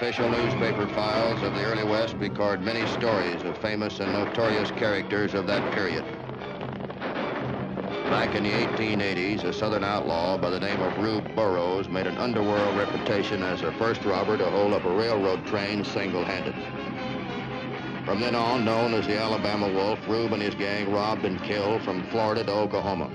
official newspaper files of the early West record many stories of famous and notorious characters of that period. Back in the 1880s, a Southern outlaw by the name of Rube Burrows made an underworld reputation as the first robber to hold up a railroad train single-handed. From then on, known as the Alabama Wolf, Rube and his gang robbed and killed from Florida to Oklahoma.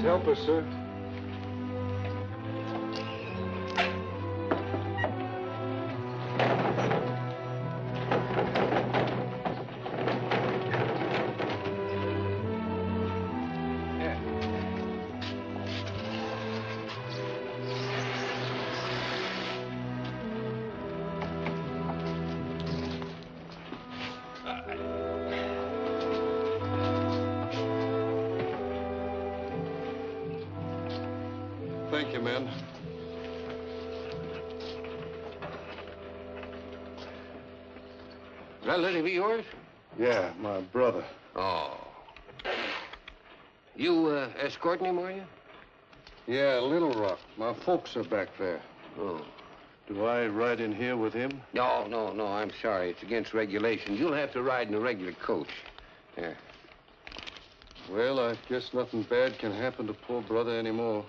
Help us, sir. Thank you, men. Is that lady be yours? Yeah, my brother. Oh. You escorting him, are you? Yeah, Little Rock. My folks are back there. Oh. Do I ride in here with him? No, I'm sorry. It's against regulation. You'll have to ride in a regular coach. Here. Well, I guess nothing bad can happen to poor brother anymore.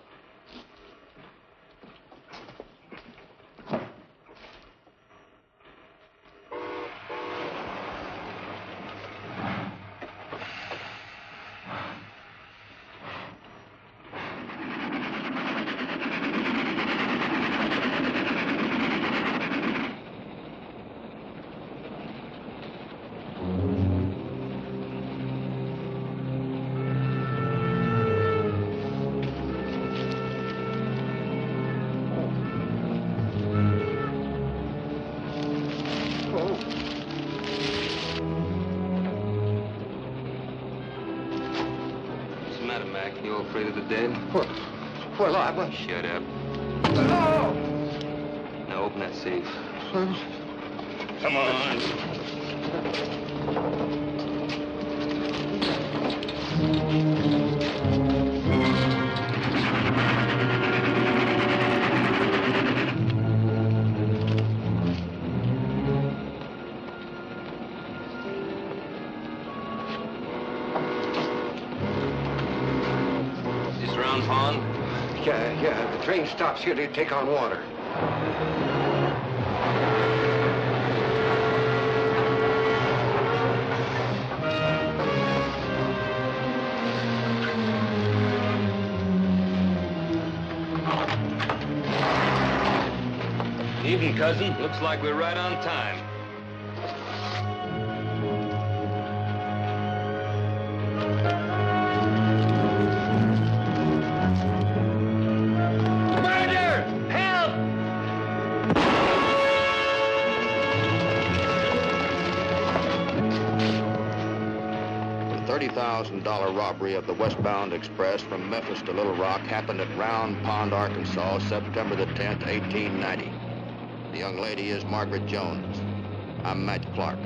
Afraid of the dead? Well, I... Shut up. Oh! Now open that safe. Come on. Yeah, the train stops here to take on water. Evening, cousin. Looks like we're right on time. $30,000 robbery of the westbound express from Memphis to Little Rock happened at Round Pond, Arkansas, September the 10th, 1890. The young lady is Margaret Jones. I'm Matt Clark.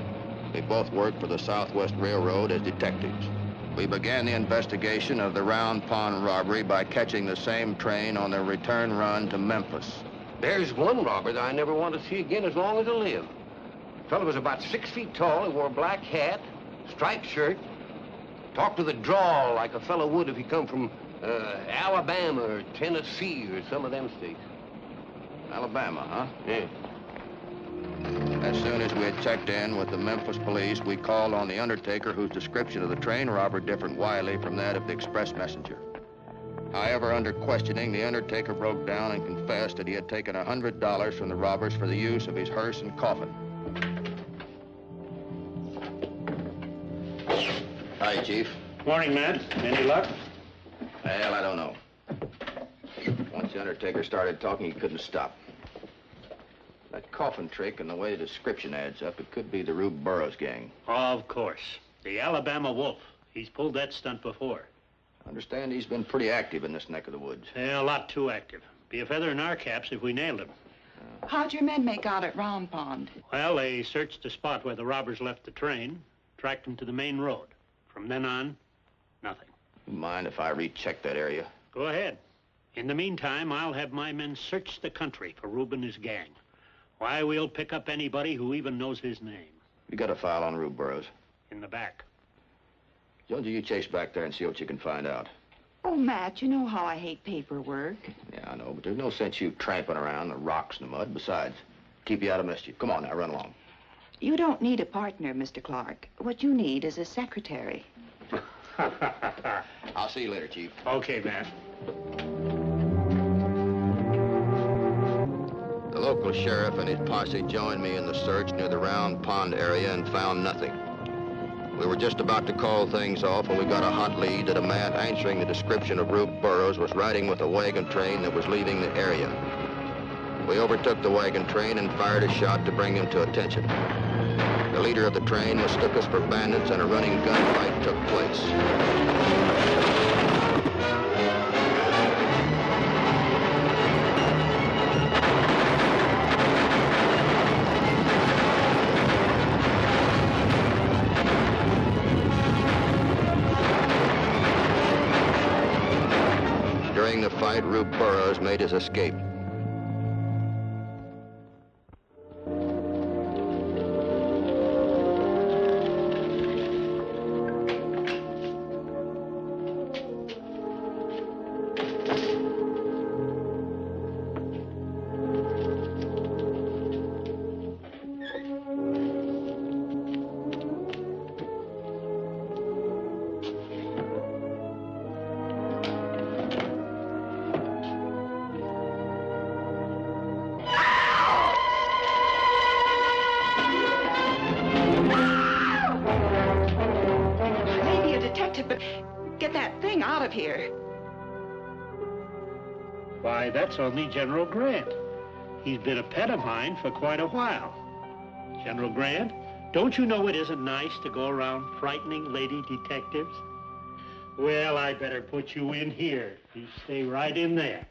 We both work for the Southwest Railroad as detectives. We began the investigation of the Round Pond robbery by catching the same train on their return run to Memphis. There's one robber that I never want to see again as long as I live. The fellow was about 6 feet tall. He wore a black hat, striped shirt, talked with a drawl like a fellow would if he come from Alabama or Tennessee or some of them states. Alabama, huh? Yeah. As soon as we had checked in with the Memphis police, we called on the undertaker whose description of the train robber differed widely from that of the express messenger. However, under questioning, the undertaker broke down and confessed that he had taken $100 from the robbers for the use of his hearse and coffin. Hi, Chief. Morning, Matt. Any luck? Well, I don't know. Once the undertaker started talking, he couldn't stop. That coffin trick and the way the description adds up, it could be the Rube Burrows gang. Of course. The Alabama Wolf. He's pulled that stunt before. I understand he's been pretty active in this neck of the woods. Yeah, a lot too active. Be a feather in our caps if we nailed him. How'd your men make out at Round Pond? Well, they searched the spot where the robbers left the train, tracked them to the main road. From then on, nothing. You mind if I recheck that area? Go ahead. In the meantime, I'll have my men search the country for Rube and his gang. Why, we'll pick up anybody who even knows his name. You got a file on Rube Burrows? In the back. Jonesy, you chase back there and see what you can find out. Oh, Matt, you know how I hate paperwork. Yeah, I know, but there's no sense you tramping around the rocks and the mud. Besides, keep you out of mischief. Come on now, run along. You don't need a partner, Mr. Clark. What you need is a secretary. I'll see you later, Chief. Okay, Matt. The local sheriff and his posse joined me in the search near the Round Pond area and found nothing. We were just about to call things off when we got a hot lead that a man answering the description of Rube Burrows was riding with a wagon train that was leaving the area. We overtook the wagon train and fired a shot to bring him to attention. The leader of the train mistook us for bandits and a running gunfight took place. During the fight, Rube Burrows made his escape. Why, that's only General Grant. He's been a pet of mine for quite a while. General Grant, don't you know it isn't nice to go around frightening lady detectives? Well, I better put you in here. You stay right in there.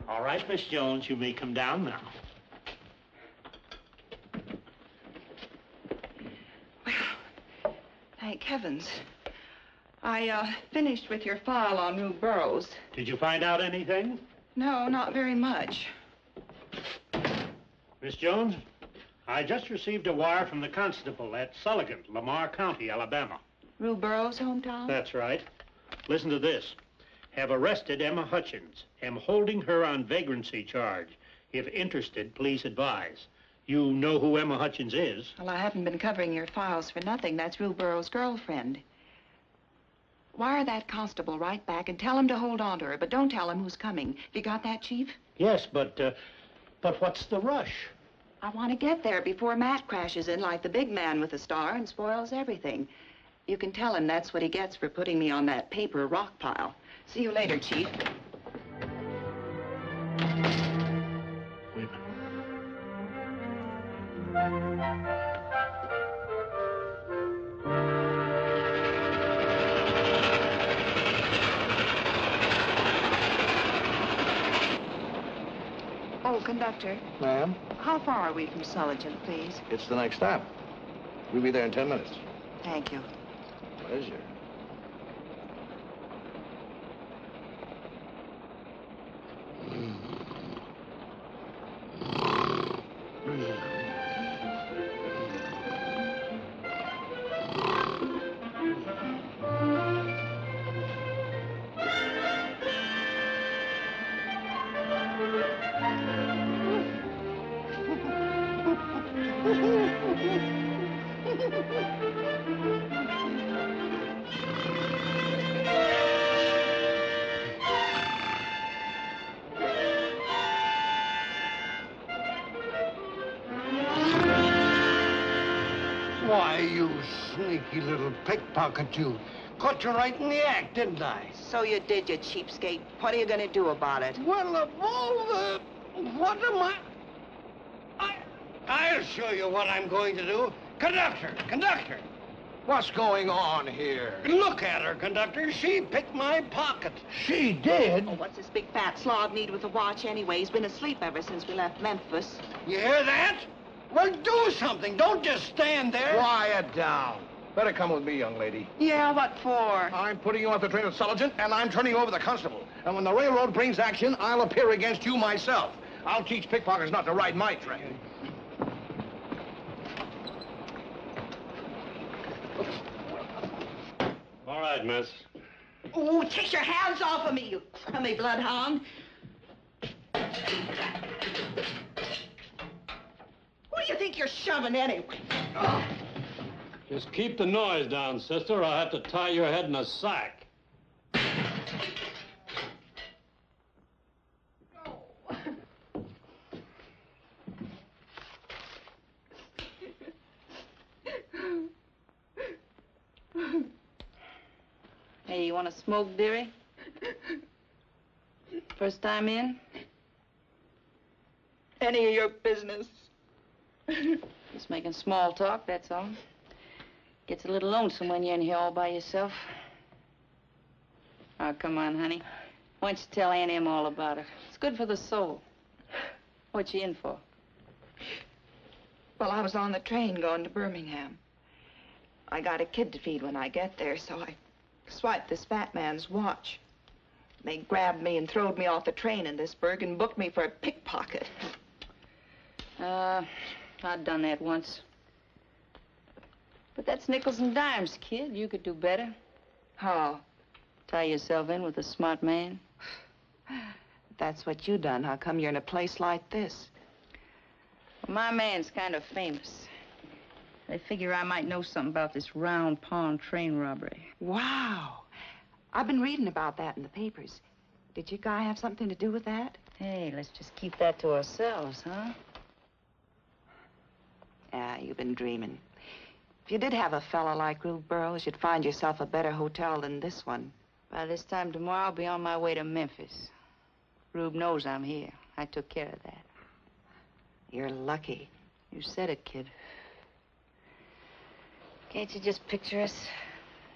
All right, Miss Jones, you may come down now. Well, thank heavens. I finished with your file on Rube Burrows. Did you find out anything? No, not very much. Miss Jones, I just received a wire from the constable at Sullivan, Lamar County, Alabama. Rube Burrows' hometown? That's right. Listen to this. Have arrested Emma Hutchins. Am holding her on vagrancy charge. If interested, please advise. You know who Emma Hutchins is? Well, I haven't been covering your files for nothing. That's Rube Burrows' girlfriend. Wire that constable right back and tell him to hold on to her, but don't tell him who's coming. Have you got that, Chief? Yes, but what's the rush? I want to get there before Matt crashes in like the big man with the Starr and spoils everything. You can tell him that's what he gets for putting me on that paper rock pile. See you later, Chief. Wait a minute. Oh, conductor. Ma'am? How far are we from Sullivan, please? It's the next stop. We'll be there in 10 minutes. Thank you. Pleasure. sneaky little pickpocket, you. Caught you right in the act, didn't I? So you did, you cheapskate. What are you gonna do about it? Well, of all the... What am I'll show you what I'm going to do. Conductor! What's going on here? Look at her, conductor. She picked my pocket. She did? Oh, what's this big fat slob need with a watch anyway? He's been asleep ever since we left Memphis. You hear that? Well, do something. Don't just stand there. Quiet down. Better come with me, young lady. Yeah, what for? I'm putting you off the train at Sergeant, and I'm turning you over the constable. And when the railroad brings action, I'll appear against you myself. I'll teach pickpockets not to ride my train. All right, miss. Oh, take your hands off of me, you crummy bloodhound. Who do you think you're shoving anyway? Oh. Just keep the noise down, sister, or I'll have to tie your head in a sack. Hey, you want to smoke, dearie? First time in? Any of your business. Just making small talk, that's all. Gets a little lonesome when you're in here all by yourself. Oh, come on, honey. Why don't you tell Aunt Em all about it? It's good for the soul. What you in for? Well, I was on the train going to Birmingham. I got a kid to feed when I get there, so I swiped this fat man's watch. They grabbed me and throwed me off the train in this burg and booked me for a pickpocket. I'd done that once. But that's nickels and dimes, kid. You could do better. How? Tie yourself in with a smart man. That's what you done. How come you're in a place like this? Well, my man's kind of famous. They figure I might know something about this round pond train robbery. Wow. I've been reading about that in the papers. Did your guy have something to do with that? Hey, let's just keep that to ourselves, huh? Yeah, you've been dreaming. If you did have a fella like Rube Burrows, you'd find yourself a better hotel than this one. By this time tomorrow, I'll be on my way to Memphis. Rube knows I'm here. I took care of that. You're lucky. You said it, kid. Can't you just picture us?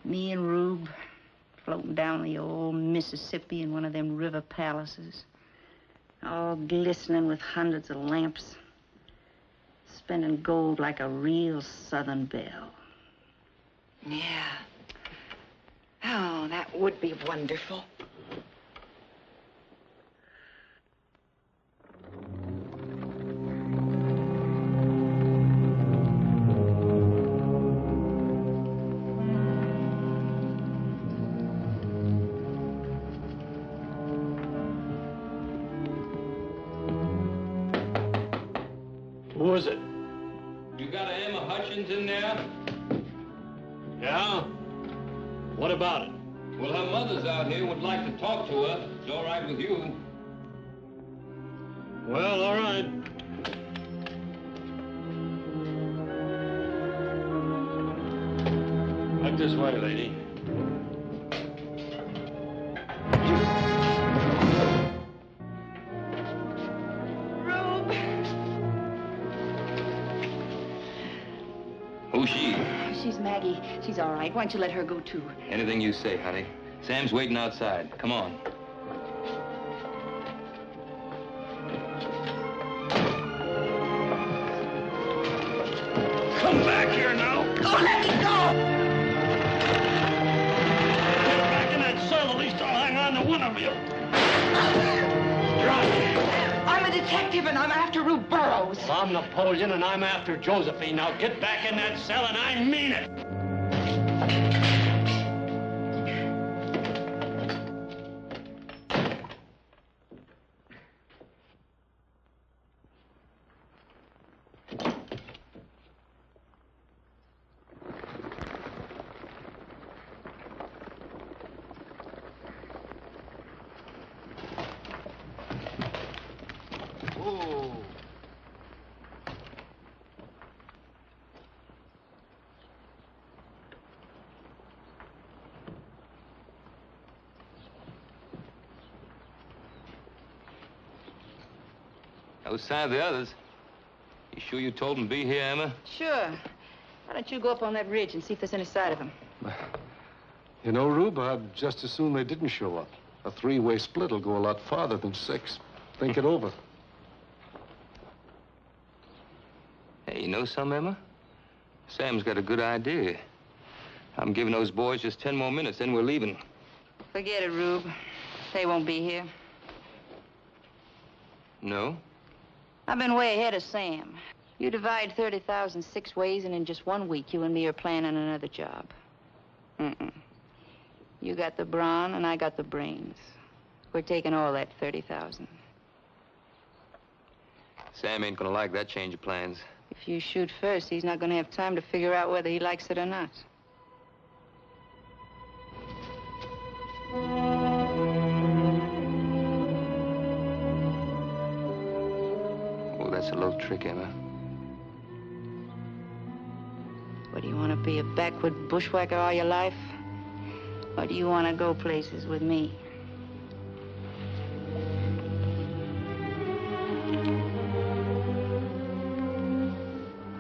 Me and Rube floating down the old Mississippi in one of them river palaces. All glistening with hundreds of lamps. Spending gold like a real Southern belle. Yeah. Oh, that would be wonderful. Who is it? You got a Emma Hutchins in there? Yeah? What about it? Well, her mother's out here, would like to talk to her. It's all right with you. Well, all right. Right this way, lady. Who's she? She's Maggie. She's all right. Why don't you let her go, too? Anything you say, honey. Sam's waiting outside. Come on. Come back here now. Oh, let me go! Get back in that cell. At least I'll hang on to one of you. Drop. I'm a detective, and I'm after Rube Burrows. Well, I'm Napoleon, and I'm after Josephine. Now get back in that cell, and I mean it. No sign of the others. You sure you told them to be here, Emma? Sure. Why don't you go up on that ridge and see if there's any sight of him? You know, Rube, I'd just as soon they didn't show up. A three-way split will go a lot farther than 6. Think it over. Hey, you know something, Emma? Sam's got a good idea. I'm giving those boys just 10 more minutes, then we're leaving. Forget it, Rube. They won't be here. No? I've been way ahead of Sam. You divide 30,000 6 ways, and in just 1 week, you and me are planning another job. You got the brawn, and I got the brains. We're taking all that 30,000. Sam ain't gonna like that change of plans. If you shoot first, he's not gonna have time to figure out whether he likes it or not. Oh, that's a little trick, Emma. What, do you want to be a backward bushwhacker all your life? Or do you want to go places with me?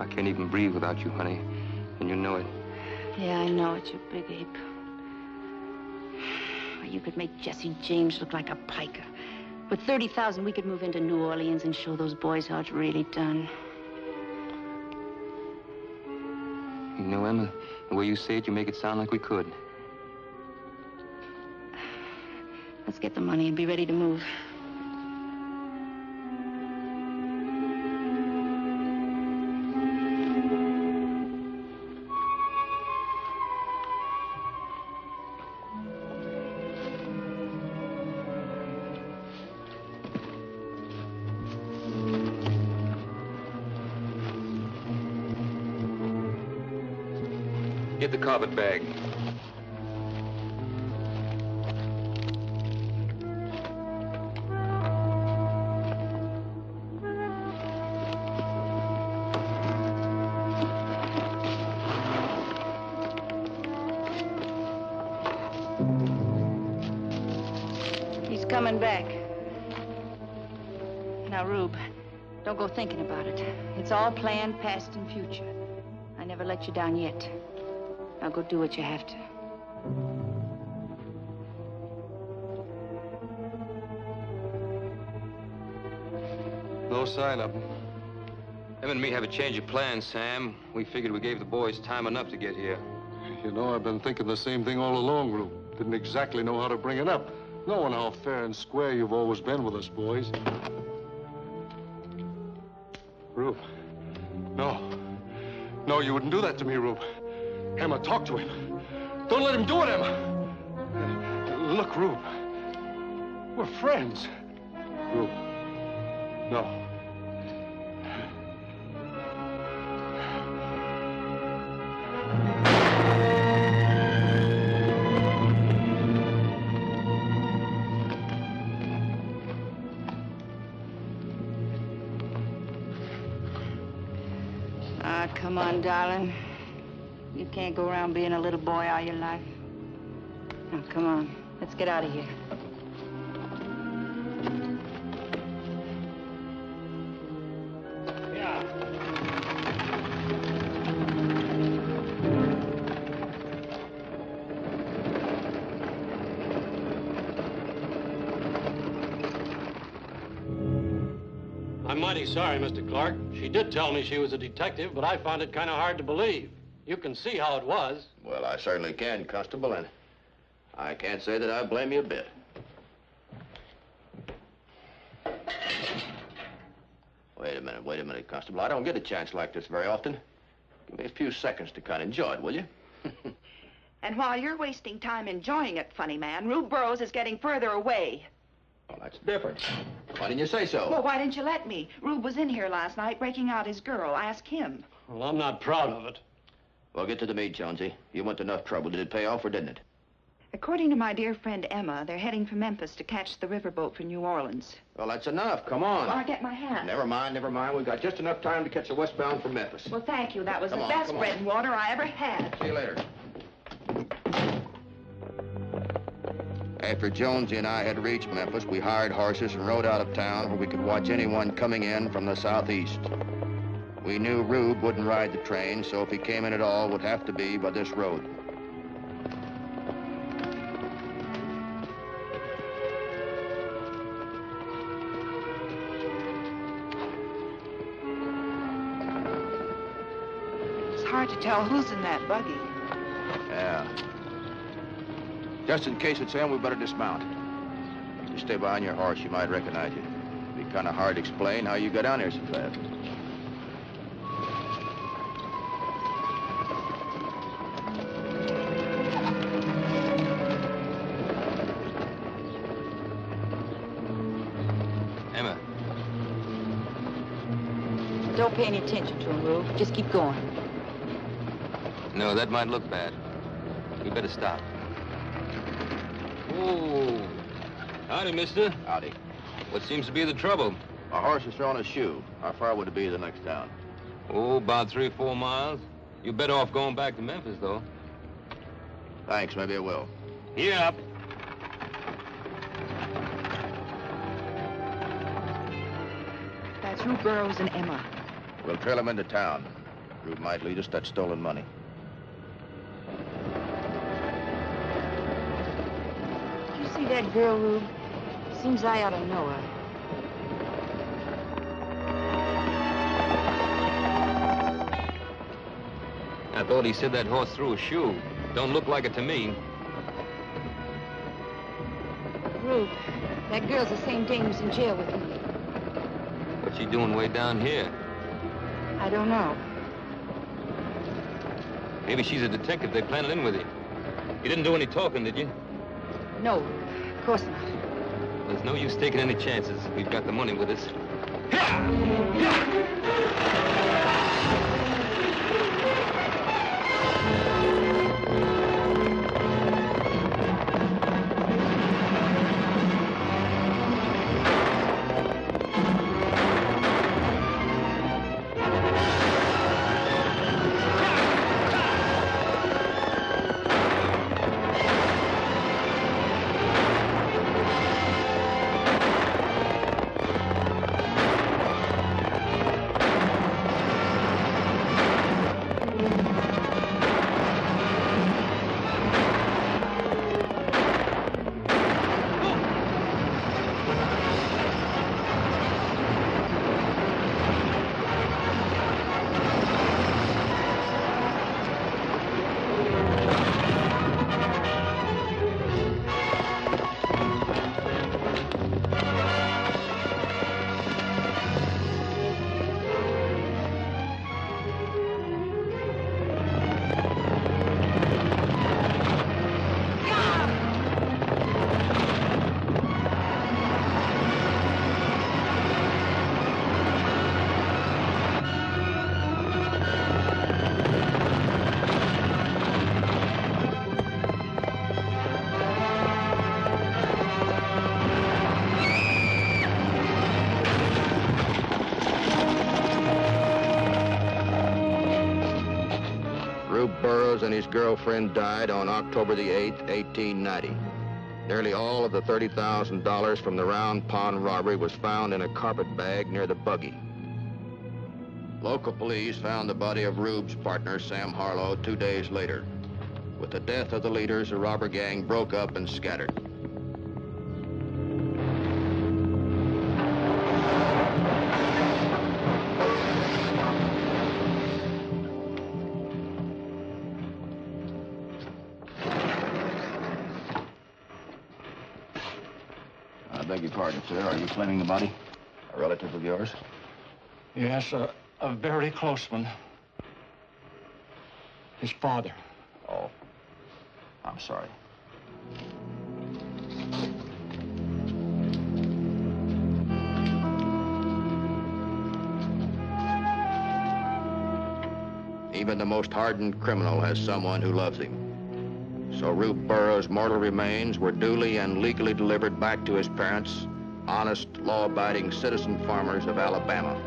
I can't even breathe without you, honey. And you know it. Yeah, I know it, you big ape. You could make Jesse James look like a piker. With 30,000, we could move into New Orleans and show those boys how it's really done. You know, Emma, the way you say it, you make it sound like we could. Let's get the money and be ready to move. Get the carpet bag. He's coming back. Now, Rube, don't go thinking about it. It's all planned, past and future. I never let you down yet. Now go do what you have to. No sign of him. Em and me have a change of plans, Sam. We figured we gave the boys time enough to get here. You know, I've been thinking the same thing all along, Rube. Didn't exactly know how to bring it up. Knowing how fair and square you've always been with us, boys. Rube. No. No, you wouldn't do that to me, Rube. Emma, talk to him. Don't let him do it, Emma. Look, Rube. We're friends. Rube. No. Ah, come on, darling. You can't go around being a little boy all your life. Now, come on. Let's get out of here. Yeah. I'm mighty sorry, Mr. Clark. She did tell me she was a detective, but I found it kind of hard to believe. You can see how it was. Well, I certainly can, Constable, and I can't say that I blame you a bit. Wait a minute, Constable. I don't get a chance like this very often. Give me a few seconds to kind of enjoy it, will you? And while you're wasting time enjoying it, funny man, Rube Burrows is getting further away. Well, that's different. Why didn't you say so? Well, why didn't you let me? Rube was in here last night breaking out his girl. Ask him. Well, I'm not proud of it. Well, get to the meat, Jonesy. You went to enough trouble. Did it pay off or didn't it? According to my dear friend Emma, they're heading for Memphis to catch the riverboat for New Orleans. Well, that's enough. Come on. Well, I'll get my hat. Never mind. We've got just enough time to catch the westbound for Memphis. Well, thank you. That was Come the on, best come on. bread and water I ever had. See you later. After Jonesy and I had reached Memphis, we hired horses and rode out of town where we could watch anyone coming in from the southeast. We knew Rube wouldn't ride the train, so if he came in at all, it would have to be by this road. It's hard to tell who's in that buggy. Yeah. Just in case it's him, we better dismount. If you stay behind your horse, you might recognize you. It'd be kind of hard to explain how you got down here so fast. Emma. Don't pay any attention to him, Rube. Just keep going. No, that might look bad. We better stop. Oh. Howdy, mister. Howdy. What seems to be the trouble? Our horse is throwing a shoe. How far would it be to the next town? Oh, about 3 or 4 miles. You're better off going back to Memphis, though. Thanks, maybe I will. Yep. That's Rube Burrows and Emma. We'll trail him into town. Rube might lead us to that stolen money. You see that girl, Rube? Seems I ought to know her. I thought he said that horse threw a shoe. Don't look like it to me. Rube, that girl's the same dame who's in jail with me. What's she doing way down here? I don't know. Maybe she's a detective. They planted in with you. You didn't do any talking, did you? No, of course not. There's no use taking any chances. We've got the money with us. Rube Burrows and his girlfriend died on October the 8th, 1890. Nearly all of the $30,000 from the Round Pond robbery was found in a carpet bag near the buggy. Local police found the body of Rube's partner, Sam Harlow, 2 days later. With the death of the leaders, the robber gang broke up and scattered. I beg your pardon, sir. Are you claiming the body? A relative of yours? Yes, a very close one. His father. Oh. I'm sorry. Even the most hardened criminal has someone who loves him. So Rube Burrows' mortal remains were duly and legally delivered back to his parents, honest, law-abiding citizen farmers of Alabama.